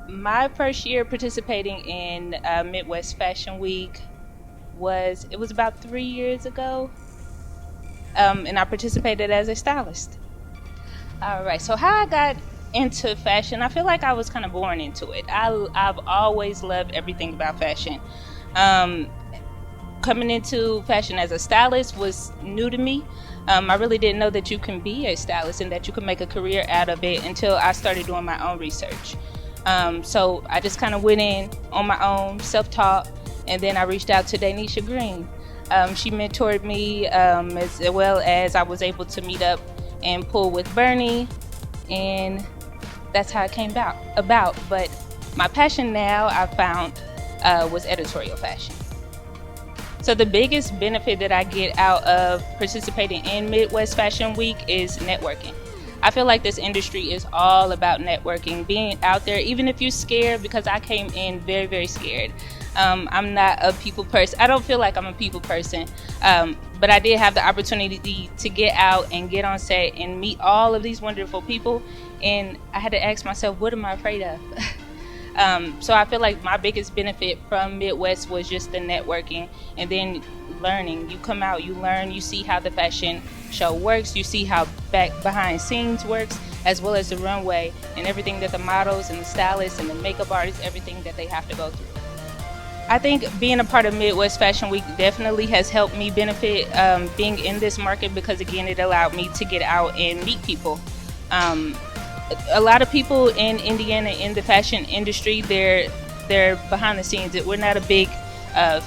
My first year participating in Midwest Fashion Week was about 3 years ago, and I participated as a stylist. All right, so how I got into fashion, I feel like I was kind of born into it. I've always loved everything about fashion. Um, Coming into fashion as a stylist was new to me. I really didn't know that you can be a stylist and that you can make a career out of it until I started doing my own research. So I just kind of went in on my own, self-taught, and then I reached out to Danisha Green. She mentored me, as well as I was able to meet up and pull with Bernie, and that's how it came about. But my passion now, I found, was editorial fashion. So the biggest benefit that I get out of participating in Midwest Fashion Week is networking. I feel like this industry is all about networking, being out there, even if you're scared, because I came in very, very scared. I'm not a people person. I don't feel like I'm a people person, but I did have the opportunity to get out and get on set and meet all of these wonderful people, and I had to ask myself, what am I afraid of? So I feel like my biggest benefit from Midwest was just the networking and then learning. You come out, you learn, you see how the fashion show works, you see how behind scenes works, as well as the runway and everything that the models and the stylists and the makeup artists, everything that they have to go through. I think being a part of Midwest Fashion Week definitely has helped me benefit, being in this market, because again, it allowed me to get out and meet people. A lot of people in Indiana in the fashion industry, they're behind the scenes. We're not a big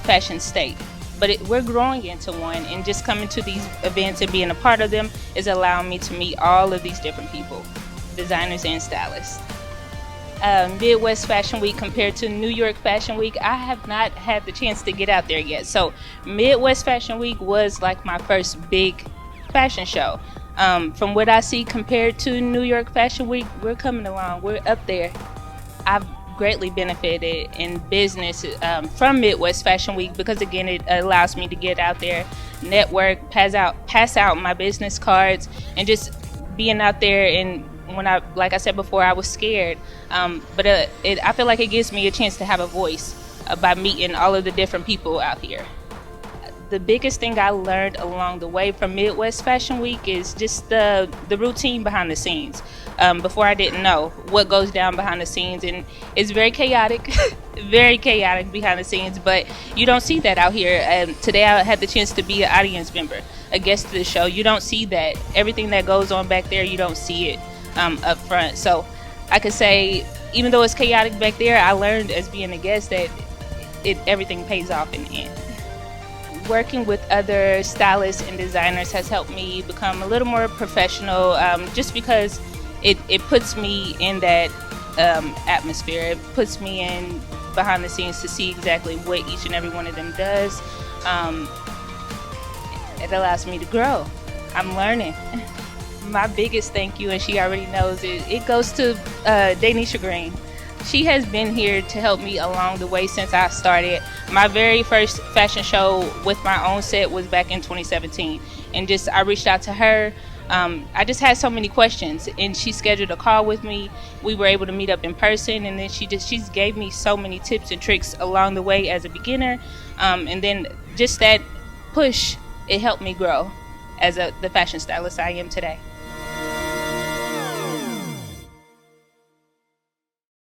fashion state, but we're growing into one. And just coming to these events and being a part of them is allowing me to meet all of these different people, designers and stylists. Midwest Fashion Week compared to New York Fashion Week, I have not had the chance to get out there yet. So Midwest Fashion Week was like my first big fashion show. From what I see compared to New York Fashion Week, we're coming along. We're up there. I've greatly benefited in business from Midwest Fashion Week because, again, it allows me to get out there, network, pass out my business cards, and just being out there. And like I said before, I was scared, but I feel like it gives me a chance to have a voice by meeting all of the different people out here. The biggest thing I learned along the way from Midwest Fashion Week is just the routine behind the scenes. Before, I didn't know what goes down behind the scenes, and it's very chaotic, very chaotic behind the scenes, but you don't see that out here. Today I had the chance to be an audience member, a guest to the show. You don't see that. Everything that goes on back there, you don't see it up front. So I could say, even though it's chaotic back there, I learned as being a guest that everything pays off in the end. Working with other stylists and designers has helped me become a little more professional, just because it puts me in that atmosphere. It puts me in behind the scenes to see exactly what each and every one of them does. It allows me to grow. I'm learning. My biggest thank you, and she already knows it goes to Danisha Green. She has been here to help me along the way since I started. My very first fashion show with my own set was back in 2017, and I reached out to her. I just had so many questions, and she scheduled a call with me. We were able to meet up in person, and then she gave me so many tips and tricks along the way as a beginner, and then just that push, it helped me grow as the fashion stylist I am today.